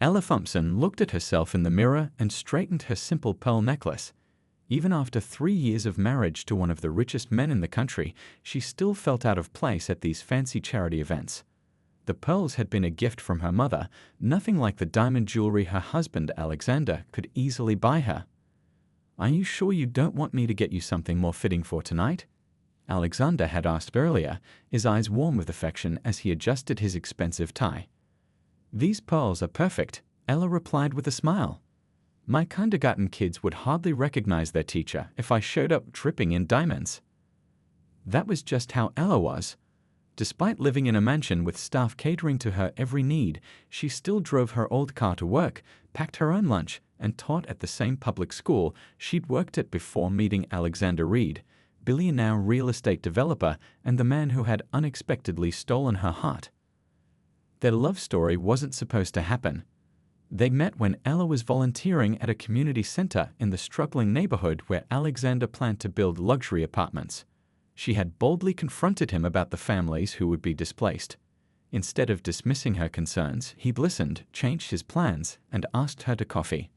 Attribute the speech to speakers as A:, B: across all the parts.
A: Ella Thompson looked at herself in the mirror and straightened her simple pearl necklace. Even after 3 years of marriage to one of the richest men in the country, she still felt out of place at these fancy charity events. The pearls had been a gift from her mother, nothing like the diamond jewelry her husband Alexander could easily buy her. "Are you sure you don't want me to get you something more fitting for tonight?" Alexander had asked earlier, his eyes warm with affection as he adjusted his expensive tie. "These pearls are perfect," Ella replied with a smile. "My kindergarten kids would hardly recognize their teacher if I showed up dripping in diamonds." That was just how Ella was. Despite living in a mansion with staff catering to her every need, she still drove her old car to work, packed her own lunch, and taught at the same public school she'd worked at before meeting Alexander Reed, billionaire real estate developer and the man who had unexpectedly stolen her heart. Their love story wasn't supposed to happen. They met when Ella was volunteering at a community center in the struggling neighborhood where Alexander planned to build luxury apartments. She had boldly confronted him about the families who would be displaced. Instead of dismissing her concerns, he listened, changed his plans, and asked her to coffee.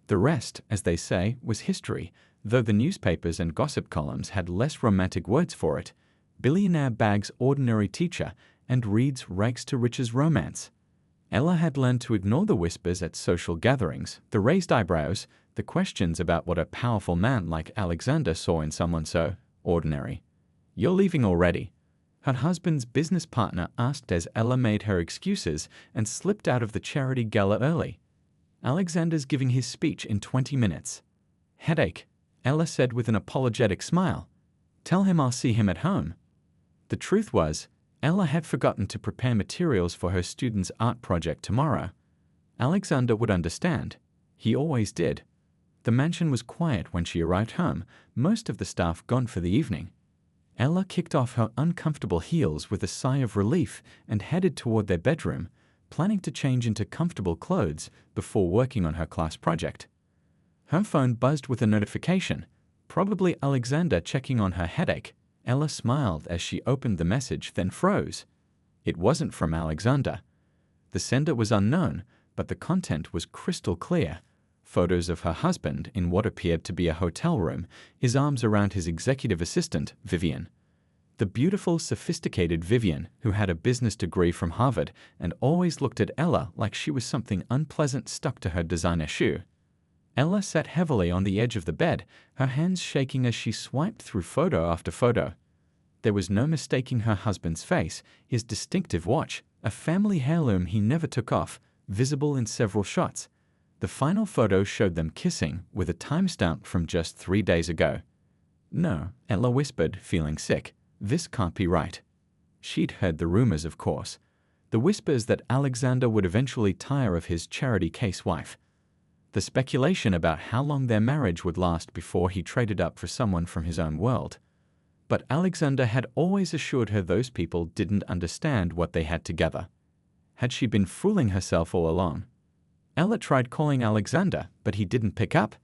A: The rest, as they say, was history, though the newspapers and gossip columns had less romantic words for it. Billionaire bags ordinary teacher and Reed's rags to riches romance. Ella had learned to ignore the whispers at social gatherings, the raised eyebrows, the questions about what a powerful man like Alexander saw in someone so ordinary. "You're leaving already?" her husband's business partner asked as Ella made her excuses and slipped out of the charity gala early. "Alexander's giving his speech in 20 minutes. Headache," Ella said with an apologetic smile. "Tell him I'll see him at home." The truth was, Ella had forgotten to prepare materials for her student's art project tomorrow. Alexander would understand. He always did. The mansion was quiet when she arrived home, most of the staff gone for the evening. Ella kicked off her uncomfortable heels with a sigh of relief and headed toward their bedroom, planning to change into comfortable clothes before working on her class project. Her phone buzzed with a notification, probably Alexander checking on her headache. Ella smiled as she opened the message, then froze. It wasn't from Alexander. The sender was unknown, but the content was crystal clear. Photos of her husband in what appeared to be a hotel room, his arms around his executive assistant, Vivian. The beautiful, sophisticated Vivian, who had a business degree from Harvard and always looked at Ella like she was something unpleasant stuck to her designer shoe. Ella sat heavily on the edge of the bed, her hands shaking as she swiped through photo after photo. There was no mistaking her husband's face, his distinctive watch, a family heirloom he never took off, visible in several shots. The final photo showed them kissing, with a timestamp from just 3 days ago. "No," Ella whispered, feeling sick. "This can't be right." She'd heard the rumors, of course. The whispers that Alexander would eventually tire of his charity case wife. The speculation about how long their marriage would last before he traded up for someone from his own world. But Alexander had always assured her those people didn't understand what they had together. Had she been fooling herself all along? Ella tried calling Alexander, but he didn't pick up.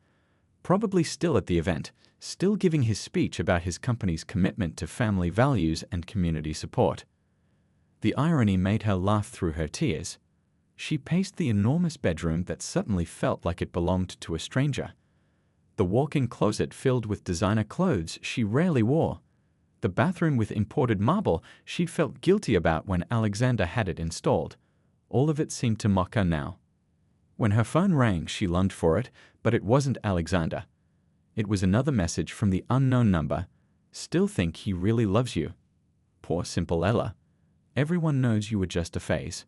A: Probably still at the event, still giving his speech about his company's commitment to family values and community support. The irony made her laugh through her tears. She paced the enormous bedroom that suddenly felt like it belonged to a stranger. The walk-in closet filled with designer clothes she rarely wore. The bathroom with imported marble she'd felt guilty about when Alexander had it installed. All of it seemed to mock her now. When her phone rang, she lunged for it, but it wasn't Alexander. It was another message from the unknown number. "Still think he really loves you." Poor simple Ella. Everyone knows you were just a phase.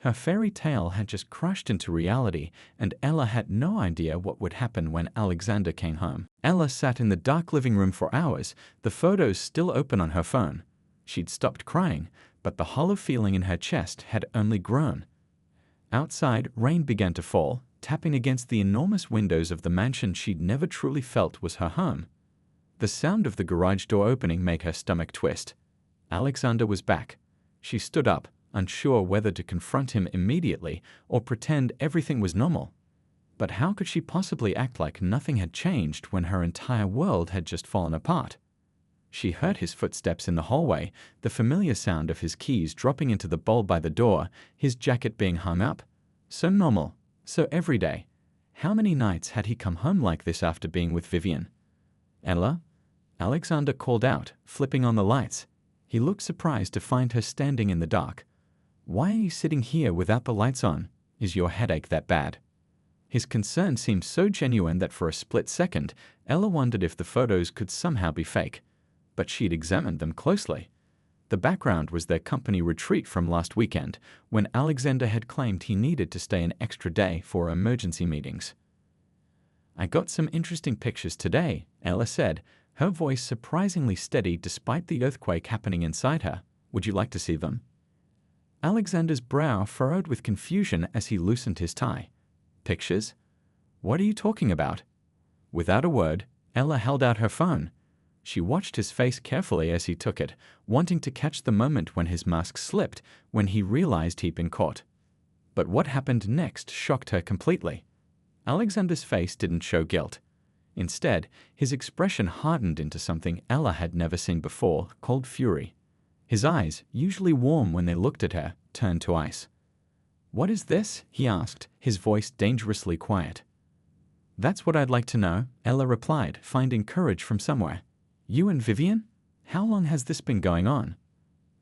A: Her fairy tale had just crushed into reality, and Ella had no idea what would happen when Alexander came home. Ella sat in the dark living room for hours, the photos still open on her phone. She'd stopped crying, but the hollow feeling in her chest had only grown. Outside, rain began to fall, tapping against the enormous windows of the mansion she'd never truly felt was her home. The sound of the garage door opening made her stomach twist. Alexander was back. She stood up, unsure whether to confront him immediately or pretend everything was normal. But how could she possibly act like nothing had changed when her entire world had just fallen apart? She heard his footsteps in the hallway, the familiar sound of his keys dropping into the bowl by the door, his jacket being hung up. So normal, so everyday. How many nights had he come home like this after being with Vivian? Ella? Alexander called out, flipping on the lights. He looked surprised to find her standing in the dark. Why are you sitting here without the lights on? Is your headache that bad? His concern seemed so genuine that for a split second, Ella wondered if the photos could somehow be fake. But she'd examined them closely. The background was their company retreat from last weekend, when Alexander had claimed he needed to stay an extra day for emergency meetings. I got some interesting pictures today, Ella said, her voice surprisingly steady despite the earthquake happening inside her. Would you like to see them? Alexander's brow furrowed with confusion as he loosened his tie. Pictures? What are you talking about? Without a word, Ella held out her phone. She watched his face carefully as he took it, wanting to catch the moment when his mask slipped, when he realized he'd been caught. But what happened next shocked her completely. Alexander's face didn't show guilt. Instead, his expression hardened into something Ella had never seen before, cold fury. His eyes, usually warm when they looked at her, turned to ice. What is this? He asked, his voice dangerously quiet. That's what I'd like to know, Ella replied, finding courage from somewhere. You and Vivian? How long has this been going on?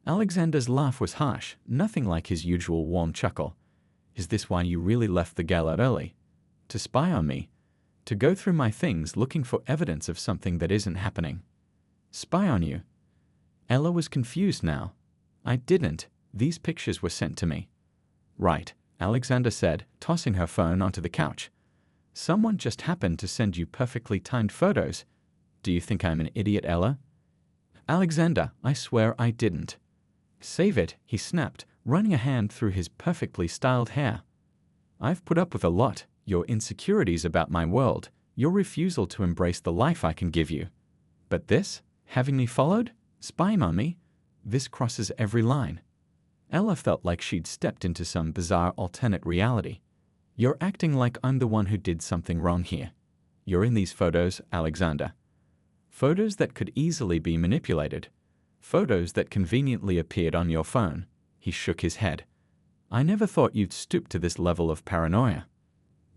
A: Alexander's laugh was harsh, nothing like his usual warm chuckle. Is this why you really left the gala early? To spy on me? To go through my things looking for evidence of something that isn't happening? Spy on you? Ella was confused now. I didn't. These pictures were sent to me. Right, Alexander said, tossing her phone onto the couch. Someone just happened to send you perfectly timed photos. Do you think I'm an idiot, Ella? Alexander, I swear I didn't. Save it, he snapped, running a hand through his perfectly styled hair. I've put up with a lot, your insecurities about my world, your refusal to embrace the life I can give you. But this, having me followed, spying on me, this crosses every line. Ella felt like she'd stepped into some bizarre alternate reality. You're acting like I'm the one who did something wrong here. You're in these photos, Alexander. Photos that could easily be manipulated. Photos that conveniently appeared on your phone. He shook his head. I never thought you'd stoop to this level of paranoia.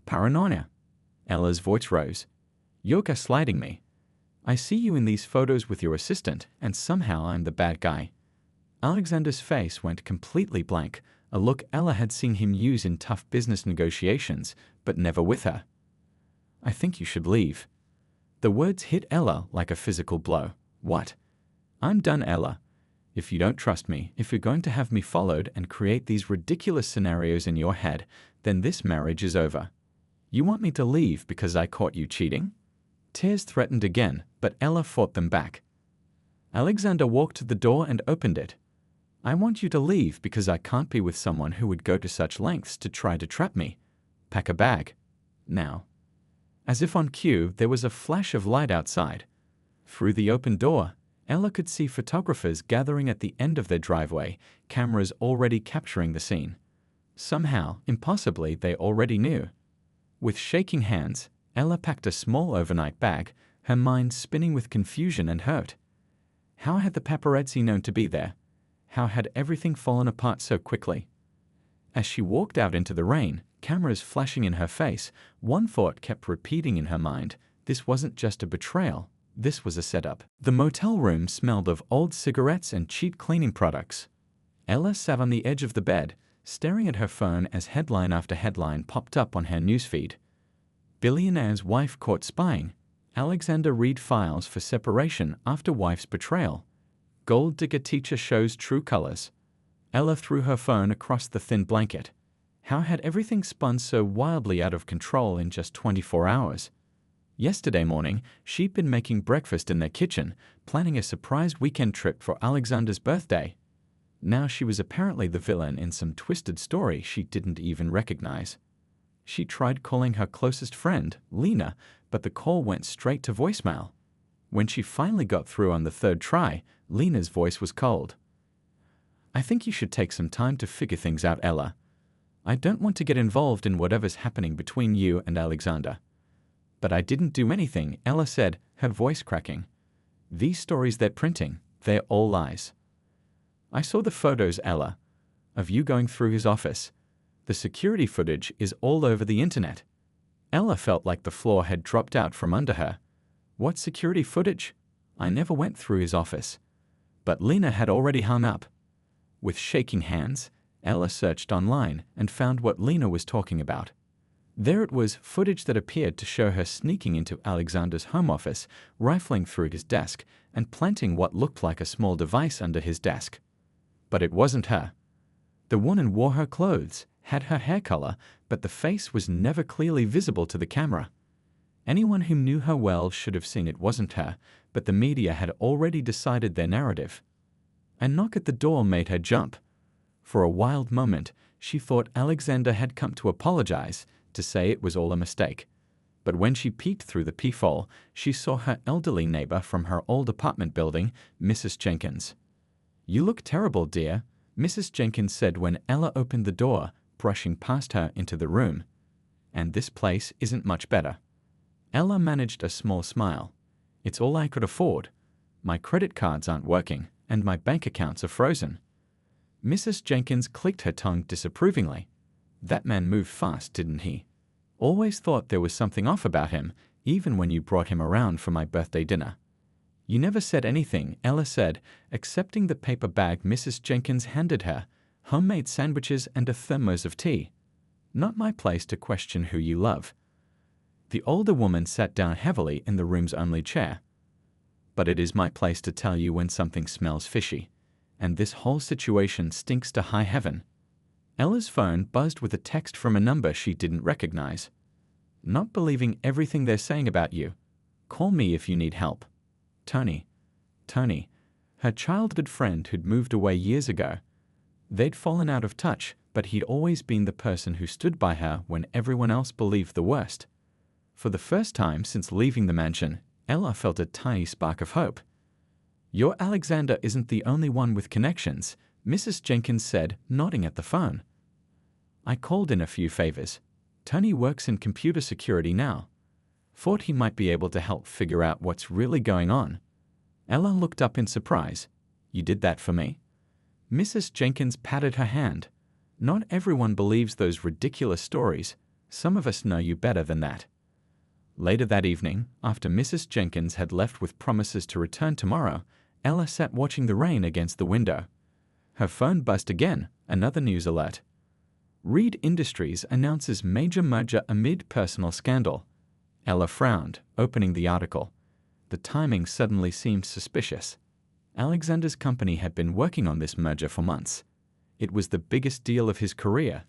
A: Paranoia? Ella's voice rose. You're gaslighting me. I see you in these photos with your assistant, and somehow I'm the bad guy. Alexander's face went completely blank, a look Ella had seen him use in tough business negotiations, but never with her. I think you should leave. The words hit Ella like a physical blow. What? I'm done, Ella. If you don't trust me, if you're going to have me followed and create these ridiculous scenarios in your head, then this marriage is over. You want me to leave because I caught you cheating? Tears threatened again, but Ella fought them back. Alexander walked to the door and opened it. I want you to leave because I can't be with someone who would go to such lengths to try to trap me. Pack a bag. Now. As if on cue, there was a flash of light outside. Through the open door, Ella could see photographers gathering at the end of their driveway, cameras already capturing the scene. Somehow, impossibly, they already knew. With shaking hands, Ella packed a small overnight bag, her mind spinning with confusion and hurt. How had the paparazzi known to be there? How had everything fallen apart so quickly? As she walked out into the rain, cameras flashing in her face, one thought kept repeating in her mind. This wasn't just a betrayal. This was a setup. The motel room smelled of old cigarettes and cheap cleaning products. Ella sat on the edge of the bed, staring at her phone as headline after headline popped up on her newsfeed. Billionaire's wife caught spying. Alexander Reed files for separation after wife's betrayal. Gold digger teacher shows true colors. Ella threw her phone across the thin blanket. How had everything spun so wildly out of control in just 24 hours? Yesterday morning, she'd been making breakfast in their kitchen, planning a surprise weekend trip for Alexander's birthday. Now she was apparently the villain in some twisted story she didn't even recognize. She tried calling her closest friend, Lena, but the call went straight to voicemail. When she finally got through on the third try, Lena's voice was cold. I think you should take some time to figure things out, Ella. I don't want to get involved in whatever's happening between you and Alexander. But I didn't do anything, Ella said, her voice cracking. These stories they're printing, they're all lies. I saw the photos, Ella, of you going through his office. The security footage is all over the internet. Ella felt like the floor had dropped out from under her. What security footage? I never went through his office. But Lena had already hung up. With shaking hands, Ella searched online and found what Lena was talking about. There it was, footage that appeared to show her sneaking into Alexander's home office, rifling through his desk, and planting what looked like a small device under his desk. But it wasn't her. The woman wore her clothes, had her hair color, but the face was never clearly visible to the camera. Anyone who knew her well should have seen it wasn't her, but the media had already decided their narrative. A knock at the door made her jump. For a wild moment, she thought Alexander had come to apologize, to say it was all a mistake. But when she peeked through the peephole, she saw her elderly neighbor from her old apartment building, Mrs. Jenkins. "You look terrible, dear," Mrs. Jenkins said when Ella opened the door, brushing past her into the room. "And this place isn't much better." Ella managed a small smile. "It's all I could afford. My credit cards aren't working, and my bank accounts are frozen." Mrs. Jenkins clicked her tongue disapprovingly. "That man moved fast, didn't he? Always thought there was something off about him, even when you brought him around for my birthday dinner." "You never said anything," Ella said, accepting the paper bag Mrs. Jenkins handed her, homemade sandwiches and a thermos of tea. "Not my place to question who you love." The older woman sat down heavily in the room's only chair. "But it is my place to tell you when something smells fishy, and this whole situation stinks to high heaven." Ella's phone buzzed with a text from a number she didn't recognize. "Not believing everything they're saying about you. Call me if you need help. Tony." Tony, her childhood friend who'd moved away years ago. They'd fallen out of touch, but he'd always been the person who stood by her when everyone else believed the worst. For the first time since leaving the mansion, Ella felt a tiny spark of hope. "Your Alexander isn't the only one with connections," Mrs. Jenkins said, nodding at the phone. "I called in a few favors. Tony works in computer security now. Thought he might be able to help figure out what's really going on." Ella looked up in surprise. "You did that for me?" Mrs. Jenkins patted her hand. "Not everyone believes those ridiculous stories. Some of us know you better than that." Later that evening, after Mrs. Jenkins had left with promises to return tomorrow, Ella sat watching the rain against the window. Her phone buzzed again, another news alert. Reed Industries announces major merger amid personal scandal. Ella frowned, opening the article. The timing suddenly seemed suspicious. Alexander's company had been working on this merger for months. It was the biggest deal of his career.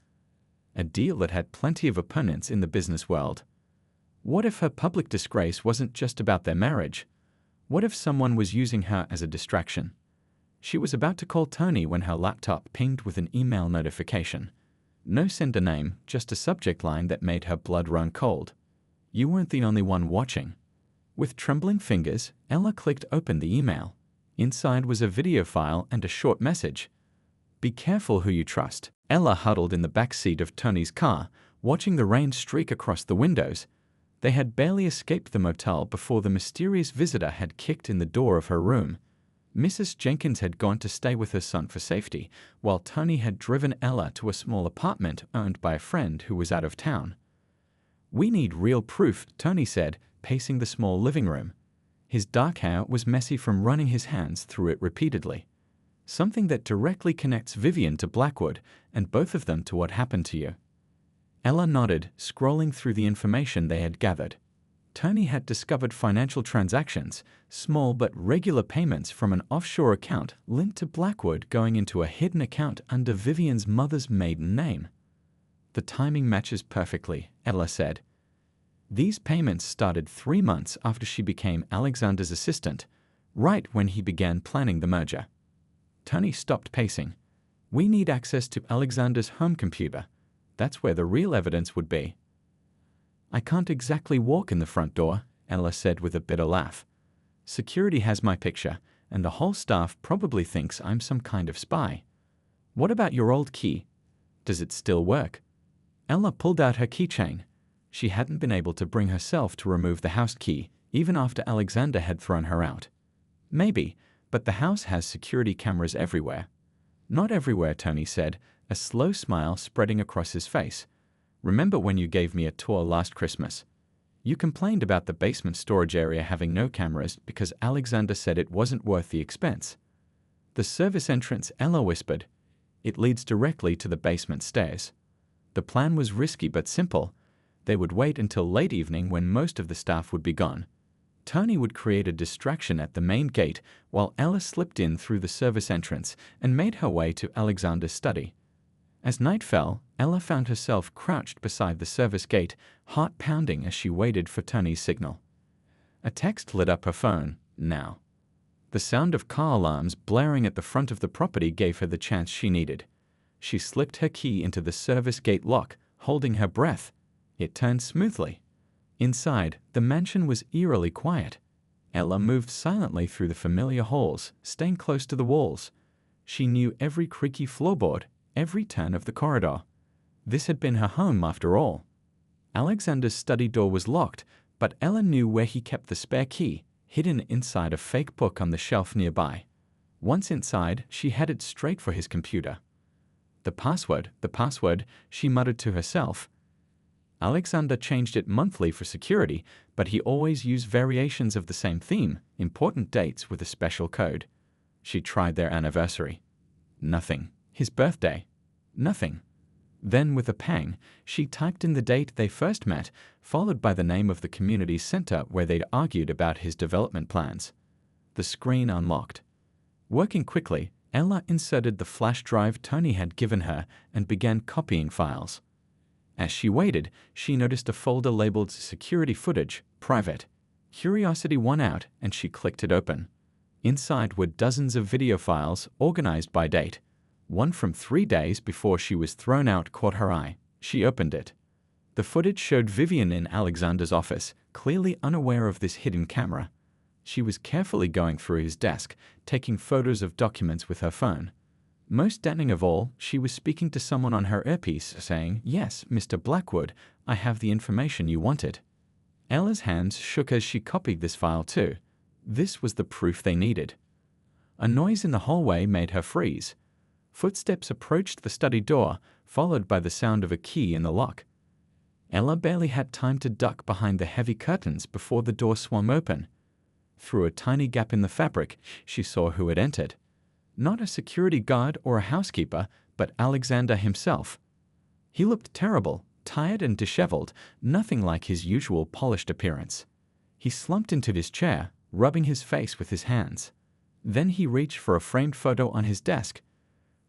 A: A deal that had plenty of opponents in the business world. What if her public disgrace wasn't just about their marriage? What if someone was using her as a distraction? She was about to call Tony when her laptop pinged with an email notification. No sender name, just a subject line that made her blood run cold. You weren't the only one watching. With trembling fingers, Ella clicked open the email. Inside was a video file and a short message. "Be careful who you trust." Ella huddled in the back seat of Tony's car, watching the rain streak across the windows. They had barely escaped the motel before the mysterious visitor had kicked in the door of her room. Mrs. Jenkins had gone to stay with her son for safety, while Tony had driven Ella to a small apartment owned by a friend who was out of town. "We need real proof," Tony said, pacing the small living room. His dark hair was messy from running his hands through it repeatedly. "Something that directly connects Vivian to Blackwood, and both of them to what happened to you." Ella nodded, scrolling through the information they had gathered. Tony had discovered financial transactions, small but regular payments from an offshore account linked to Blackwood going into a hidden account under Vivian's mother's maiden name. "The timing matches perfectly," Ella said. These payments started 3 months after she became Alexander's assistant, right when he began planning the merger. Tony stopped pacing. "We need access to Alexander's home computer. That's where the real evidence would be." "I can't exactly walk in the front door," Ella said with a bitter laugh. "Security has my picture, and the whole staff probably thinks I'm some kind of spy." "What about your old key? Does it still work?" Ella pulled out her keychain. She hadn't been able to bring herself to remove the house key, even after Alexander had thrown her out. "Maybe, but the house has security cameras everywhere." "Not everywhere," Tony said. a slow smile spreading across his face. "Remember when you gave me a tour last Christmas? You complained about the basement storage area having no cameras because Alexander said it wasn't worth the expense." "The service entrance," Ella whispered. "It leads directly to the basement stairs." The plan was risky but simple. They would wait until late evening when most of the staff would be gone. Tony would create a distraction at the main gate while Ella slipped in through the service entrance and made her way to Alexander's study. As night fell, Ella found herself crouched beside the service gate, heart pounding as she waited for Tony's signal. A text lit up her phone. Now. The sound of car alarms blaring at the front of the property gave her the chance she needed. She slipped her key into the service gate lock, holding her breath. It turned smoothly. Inside, the mansion was eerily quiet. Ella moved silently through the familiar halls, staying close to the walls. She knew every creaky floorboard, every turn of the corridor. This had been her home after all. Alexander's study door was locked, but Ella knew where he kept the spare key, hidden inside a fake book on the shelf nearby. Once inside, she headed straight for his computer. The password, she muttered to herself. Alexander changed it monthly for security, but he always used variations of the same theme, important dates with a special code. She tried their anniversary. Nothing. His birthday. Nothing. Then, with a pang, she typed in the date they first met, followed by the name of the community center where they'd argued about his development plans. The screen unlocked. Working quickly, Ella inserted the flash drive Tony had given her and began copying files. As she waited, she noticed a folder labeled Security Footage, Private. Curiosity won out, and she clicked it open. Inside were dozens of video files, organized by date. One from 3 days before she was thrown out caught her eye. She opened it. The footage showed Vivian in Alexander's office, clearly unaware of this hidden camera. She was carefully going through his desk, taking photos of documents with her phone. Most stunning of all, she was speaking to someone on her earpiece, saying, "Yes, Mr. Blackwood, I have the information you wanted." Ella's hands shook as she copied this file too. This was the proof they needed. A noise in the hallway made her freeze. Footsteps approached the study door, followed by the sound of a key in the lock. Ella barely had time to duck behind the heavy curtains before the door swung open. Through a tiny gap in the fabric, she saw who had entered. Not a security guard or a housekeeper, but Alexander himself. He looked terrible, tired and disheveled, nothing like his usual polished appearance. He slumped into his chair, rubbing his face with his hands. Then he reached for a framed photo on his desk.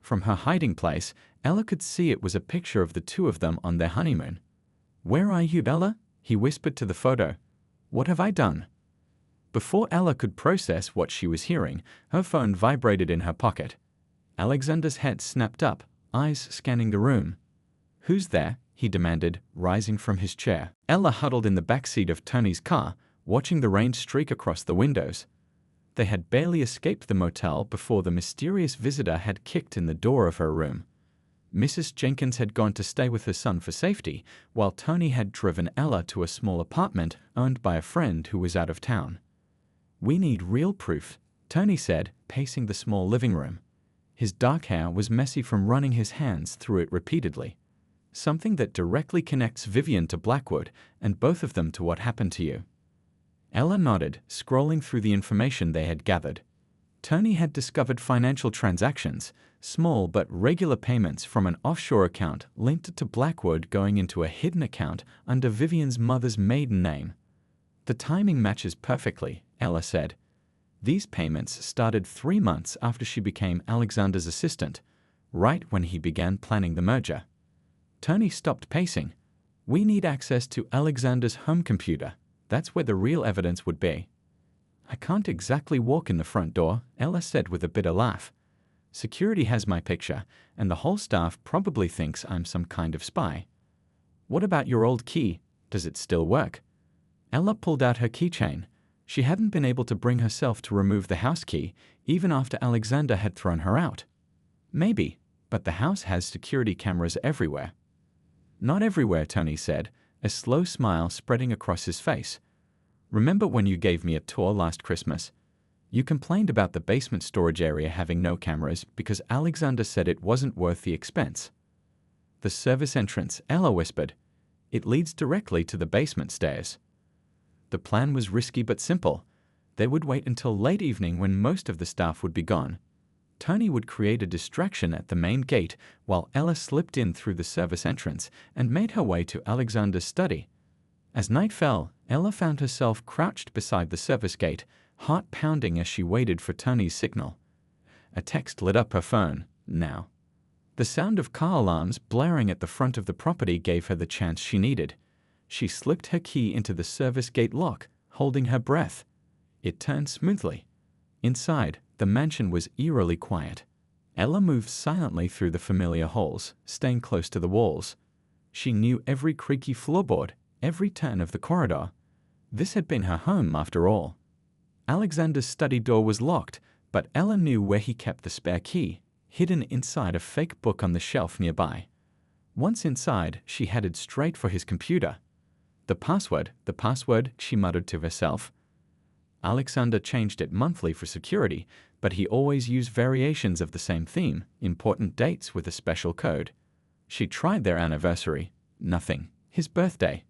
A: From her hiding place, Ella could see it was a picture of the two of them on their honeymoon. "Where are you, Ella?" he whispered to the photo. "What have I done?" Before Ella could process what she was hearing, her phone vibrated in her pocket. Alexander's head snapped up, eyes scanning the room. "Who's there?" he demanded, rising from his chair. Ella huddled in the back seat of Tony's car, watching the rain streak across the windows. They had barely escaped the motel before the mysterious visitor had kicked in the door of her room. Mrs. Jenkins had gone to stay with her son for safety, while Tony had driven Ella to a small apartment owned by a friend who was out of town. "We need real proof," Tony said, pacing the small living room. His dark hair was messy from running his hands through it repeatedly. "Something that directly connects Vivian to Blackwood, and both of them to what happened to you." Ella nodded, scrolling through the information they had gathered. Tony had discovered financial transactions, small but regular payments from an offshore account linked to Blackwood going into a hidden account under Vivian's mother's maiden name. "The timing matches perfectly," Ella said. "These payments started 3 months after she became Alexander's assistant, right when he began planning the merger." Tony stopped pacing. "We need access to Alexander's home computer. That's where the real evidence would be." "I can't exactly walk in the front door," Ella said with a bitter laugh. "Security has my picture, and the whole staff probably thinks I'm some kind of spy." "What about your old key? Does it still work?" Ella pulled out her keychain. She hadn't been able to bring herself to remove the house key, even after Alexander had thrown her out. "Maybe, but the house has security cameras everywhere." "Not everywhere," Tony said, a slow smile spreading across his face. "Remember when you gave me a tour last Christmas? You complained about the basement storage area having no cameras because Alexander said it wasn't worth the expense. The service entrance, Ella whispered. It leads directly to the basement stairs. The plan was risky but simple. They would wait until late evening when most of the staff would be gone. Tony would create a distraction at the main gate while Ella slipped in through the service entrance and made her way to Alexander's study. As night fell, Ella found herself crouched beside the service gate, heart pounding as she waited for Tony's signal. A text lit up her phone, now. The sound of car alarms blaring at the front of the property gave her the chance she needed. She slipped her key into the service gate lock, holding her breath. It turned smoothly. Inside, the mansion was eerily quiet. Ella moved silently through the familiar halls, staying close to the walls. She knew every creaky floorboard, every turn of the corridor. This had been her home, after all. Alexander's study door was locked, but Ella knew where he kept the spare key, hidden inside a fake book on the shelf nearby. Once inside, she headed straight for his computer. The password, she muttered to herself. Alexander changed it monthly for security, but he always used variations of the same theme, important dates with a special code. She tried their anniversary. Nothing. His birthday.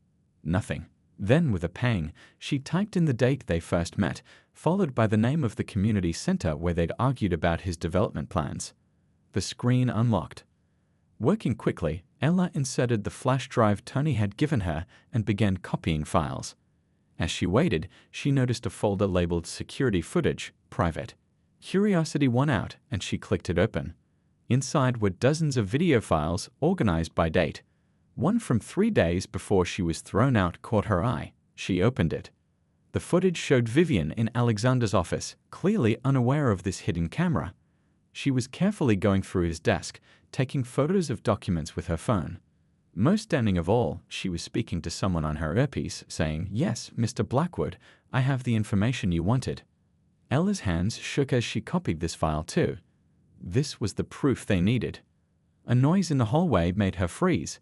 A: Nothing. Then, with a pang, she typed in the date they first met, followed by the name of the community center where they'd argued about his development plans. The screen unlocked. Working quickly, Ella inserted the flash drive Tony had given her and began copying files. As she waited, she noticed a folder labeled Security Footage, Private. Curiosity won out, and she clicked it open. Inside were dozens of video files organized by date. One from 3 days before she was thrown out caught her eye. She opened it. The footage showed Vivian in Alexander's office, clearly unaware of this hidden camera. She was carefully going through his desk, taking photos of documents with her phone. Most stunning of all, she was speaking to someone on her earpiece, saying, "Yes, Mr. Blackwood, I have the information you wanted." Ella's hands shook as she copied this file too. This was the proof they needed. A noise in the hallway made her freeze.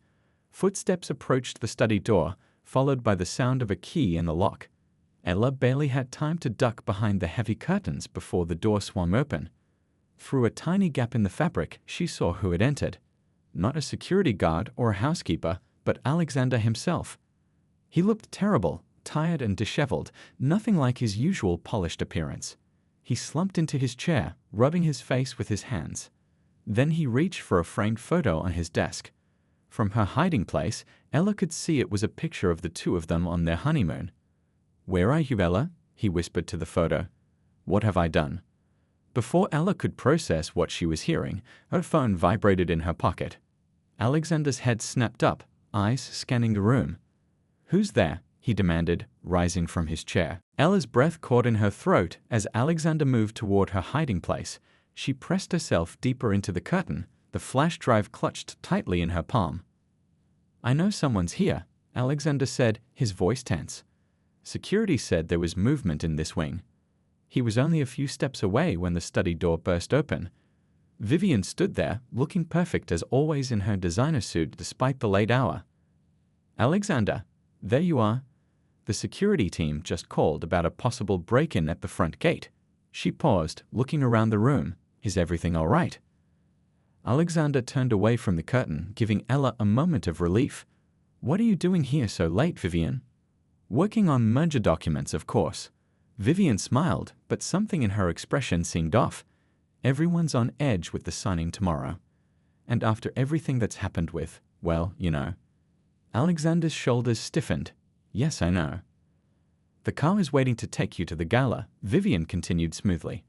A: Footsteps approached the study door, followed by the sound of a key in the lock. Ella barely had time to duck behind the heavy curtains before the door swung open. Through a tiny gap in the fabric, she saw who had entered. Not a security guard or a housekeeper, but Alexander himself. He looked terrible, tired and disheveled, nothing like his usual polished appearance. He slumped into his chair, rubbing his face with his hands. Then he reached for a framed photo on his desk. From her hiding place, Ella could see it was a picture of the two of them on their honeymoon. "Where are you, Ella?" he whispered to the photo. "What have I done?" Before Ella could process what she was hearing, her phone vibrated in her pocket. Alexander's head snapped up, eyes scanning the room. "Who's there?" he demanded, rising from his chair. Ella's breath caught in her throat as Alexander moved toward her hiding place. She pressed herself deeper into the curtain, the flash drive clutched tightly in her palm. "I know someone's here," Alexander said, his voice tense. Security said there was movement in this wing. He was only a few steps away when the study door burst open. Vivian stood there, looking perfect as always in her designer suit despite the late hour. "Alexander, there you are." The security team just called about a possible break-in at the front gate. She paused, looking around the room. "Is everything all right?" Alexander turned away from the curtain, giving Ella a moment of relief. "What are you doing here so late, Vivian?" "Working on merger documents, of course." Vivian smiled, but something in her expression seemed off. Everyone's on edge with the signing tomorrow. And after everything that's happened with, well, you know. Alexander's shoulders stiffened. "Yes, I know." "The car is waiting to take you to the gala," Vivian continued smoothly.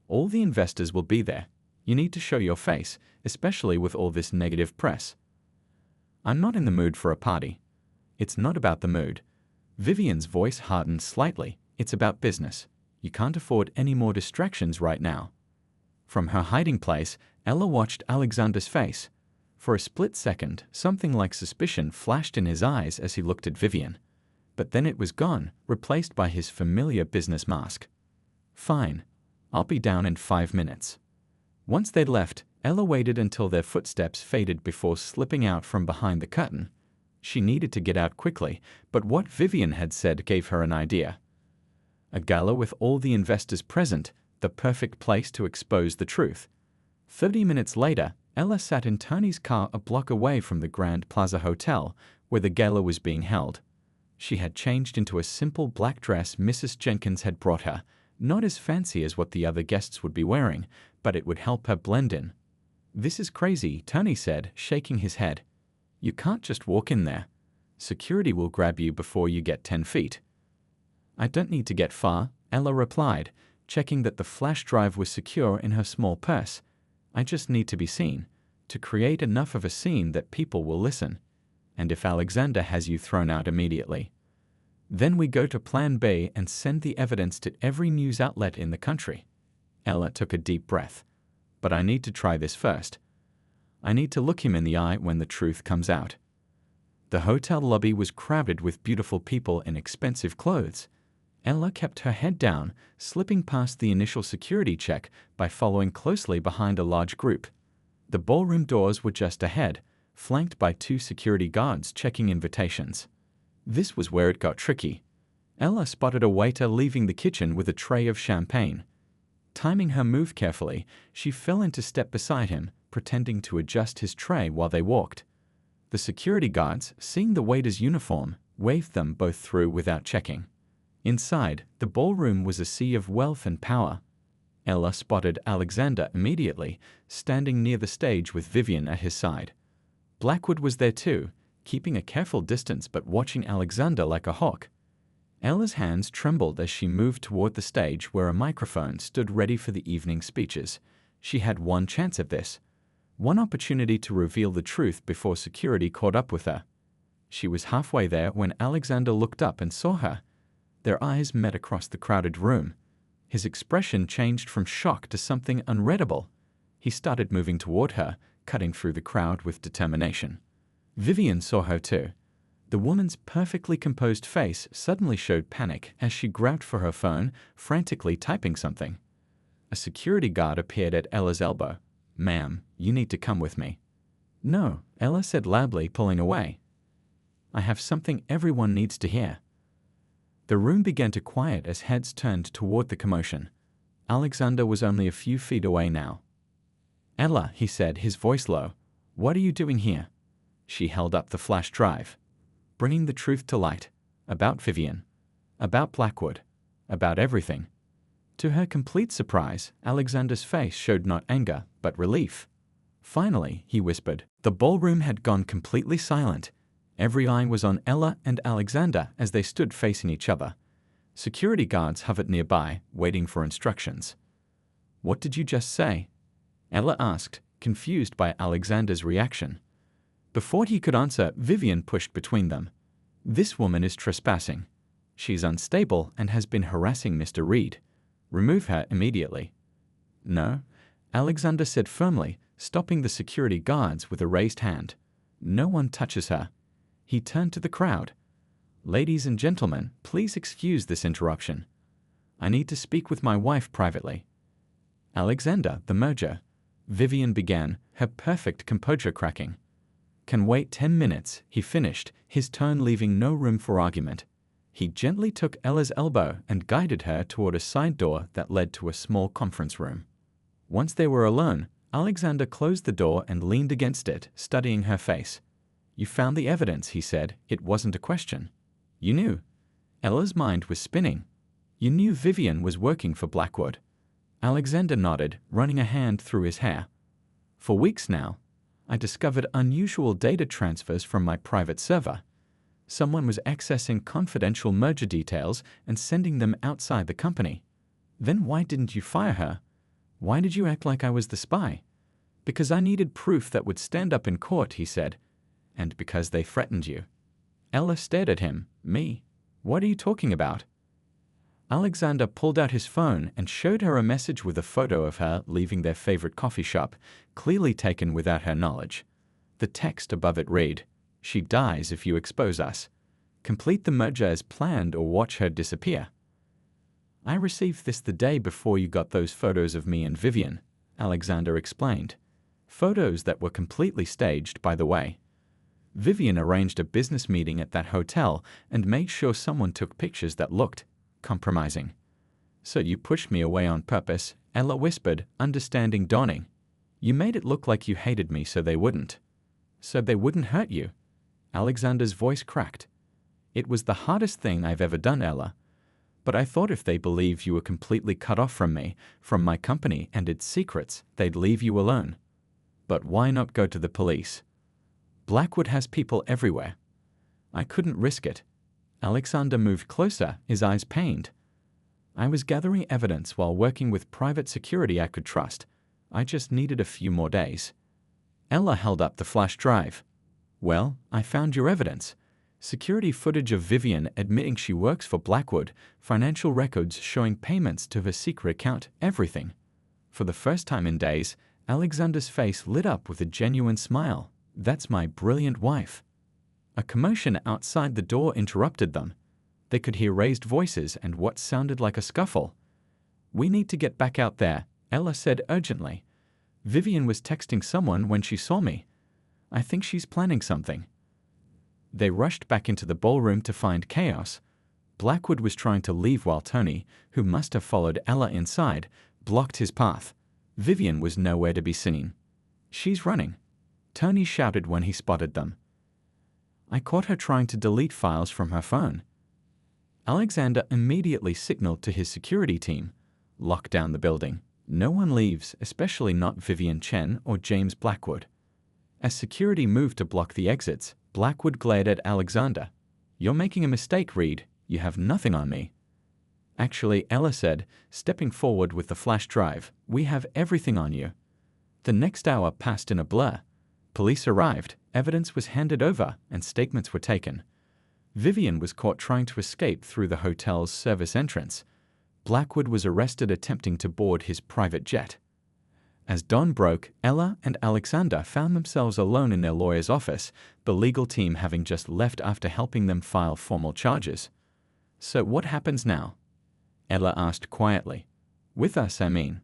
A: "All the investors will be there. You need to show your face, especially with all this negative press." "I'm not in the mood for a party." "It's not about the mood." Vivian's voice hardened slightly. "It's about business. You can't afford any more distractions right now." From her hiding place, Ella watched Alexander's face. For a split second, something like suspicion flashed in his eyes as he looked at Vivian. But then it was gone, replaced by his familiar business mask. "Fine. I'll be down in 5 minutes." Once they'd left, Ella waited until their footsteps faded before slipping out from behind the curtain. She needed to get out quickly, but what Vivian had said gave her an idea. A gala with all the investors present, the perfect place to expose the truth. 30 minutes later, Ella sat in Tony's car a block away from the Grand Plaza Hotel, where the gala was being held. She had changed into a simple black dress Mrs. Jenkins had brought her, not as fancy as what the other guests would be wearing, but it would help her blend in. "This is crazy," Tony said, shaking his head. "You can't just walk in there. Security will grab you before you get 10 feet. "I don't need to get far," Ella replied, checking that the flash drive was secure in her small purse. "I just need to be seen, to create enough of a scene that people will listen. And if Alexander has you thrown out immediately. Then we go to Plan B and send the evidence to every news outlet in the country." Ella took a deep breath. "But I need to try this first. I need to look him in the eye when the truth comes out." The hotel lobby was crowded with beautiful people in expensive clothes. Ella kept her head down, slipping past the initial security check by following closely behind a large group. The ballroom doors were just ahead, flanked by 2 security guards checking invitations. This was where it got tricky. Ella spotted a waiter leaving the kitchen with a tray of champagne. Timing her move carefully, she fell into step beside him, pretending to adjust his tray while they walked. The security guards, seeing the waiter's uniform, waved them both through without checking. Inside, the ballroom was a sea of wealth and power. Ella spotted Alexander immediately, standing near the stage with Vivian at his side. Blackwood was there too, keeping a careful distance but watching Alexander like a hawk. Ella's hands trembled as she moved toward the stage where a microphone stood ready for the evening speeches. She had one chance at this, one opportunity to reveal the truth before security caught up with her. She was halfway there when Alexander looked up and saw her. Their eyes met across the crowded room. His expression changed from shock to something unreadable. He started moving toward her, cutting through the crowd with determination. Vivian saw her too. The woman's perfectly composed face suddenly showed panic as she grabbed for her phone, frantically typing something. A security guard appeared at Ella's elbow. "Ma'am, you need to come with me." "No," Ella said loudly, pulling away. "I have something everyone needs to hear." The room began to quiet as heads turned toward the commotion. Alexander was only a few feet away now. "Ella," he said, his voice low, "what are you doing here?" She held up the flash drive. "Bringing the truth to light. About Vivian. About Blackwood. About everything." To her complete surprise, Alexander's face showed not anger, but relief. "Finally," he whispered. The ballroom had gone completely silent. Every eye was on Ella and Alexander as they stood facing each other. Security guards hovered nearby, waiting for instructions. "What did you just say?" Ella asked, confused by Alexander's reaction. Before he could answer, Vivian pushed between them. "This woman is trespassing. She's unstable and has been harassing Mr. Reed. Remove her immediately." "No," Alexander said firmly, stopping the security guards with a raised hand. "No one touches her." He turned to the crowd. "Ladies and gentlemen, please excuse this interruption. I need to speak with my wife privately." "Alexander, the merger," Vivian began, her perfect composure cracking. "Can wait 10 minutes, he finished, his tone leaving no room for argument. He gently took Ella's elbow and guided her toward a side door that led to a small conference room. Once they were alone, Alexander closed the door and leaned against it, studying her face. "You found the evidence," he said. "It wasn't a question. You knew." Ella's mind was spinning. "You knew Vivian was working for Blackwood." Alexander nodded, running a hand through his hair. "For weeks now, I discovered unusual data transfers from my private server. Someone was accessing confidential merger details and sending them outside the company. Then why didn't you fire her? Why did you act like I was the spy?" "Because I needed proof that would stand up in court," he said. "And because they threatened you." Ella stared at him. "Me? What are you talking about?" Alexander pulled out his phone and showed her a message with a photo of her leaving their favorite coffee shop, clearly taken without her knowledge. The text above it read, "She dies if you expose us. Complete the merger as planned or watch her disappear." "I received this the day before you got those photos of me and Vivian," Alexander explained. "Photos that were completely staged, by the way. Vivian arranged a business meeting at that hotel and made sure someone took pictures that looked compromising. So you pushed me away on purpose, Ella whispered, understanding dawning. You made it look like you hated me so they wouldn't. So they wouldn't hurt you. Alexander's voice cracked. It was the hardest thing I've ever done, Ella. But I thought if they believed you were completely cut off from me, from my company and its secrets, they'd leave you alone. But why not go to the police? Blackwood has people everywhere. I couldn't risk it. Alexander moved closer, his eyes pained. I was gathering evidence while working with private security I could trust. I just needed a few more days. Ella held up the flash drive. Well, I found your evidence. Security footage of Vivian admitting she works for Blackwood, financial records showing payments to her secret account, everything. For the first time in days, Alexander's face lit up with a genuine smile. That's my brilliant wife. A commotion outside the door interrupted them. They could hear raised voices and what sounded like a scuffle. We need to get back out there, Ella said urgently. Vivian was texting someone when she saw me. I think she's planning something. They rushed back into the ballroom to find chaos. Blackwood was trying to leave while Tony, who must have followed Ella inside, blocked his path. Vivian was nowhere to be seen. She's running, Tony shouted when he spotted them. I caught her trying to delete files from her phone. Alexander immediately signaled to his security team. Lock down the building. No one leaves, especially not Vivian Chen or James Blackwood. As security moved to block the exits, Blackwood glared at Alexander. You're making a mistake, Reed. You have nothing on me. Actually, Ella said, stepping forward with the flash drive, we have everything on you. The next hour passed in a blur. Police arrived, evidence was handed over, and statements were taken. Vivian was caught trying to escape through the hotel's service entrance. Blackwood was arrested attempting to board his private jet. As dawn broke, Ella and Alexander found themselves alone in their lawyer's office, the legal team having just left after helping them file formal charges. So what happens now? Ella asked quietly. With us, I mean.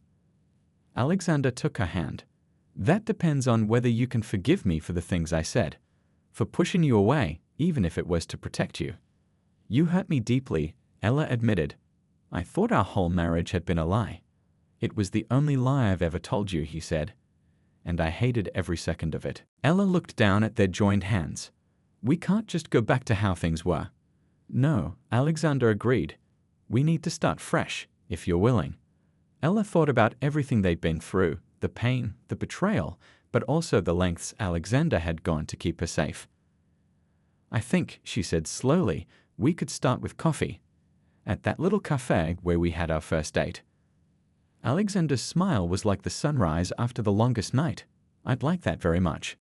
A: Alexander took her hand. That depends on whether you can forgive me for the things I said, for pushing you away, even if it was to protect you. You hurt me deeply, Ella admitted. I thought our whole marriage had been a lie. It was the only lie I've ever told you, he said. And I hated every second of it. Ella looked down at their joined hands. We can't just go back to how things were. No, Alexander agreed. We need to start fresh, if you're willing. Ella thought about everything they'd been through, the pain, the betrayal, but also the lengths Alexander had gone to keep her safe. I think, she said slowly, we could start with coffee. At that little cafe where we had our first date. Alexander's smile was like the sunrise after the longest night. I'd like that very much.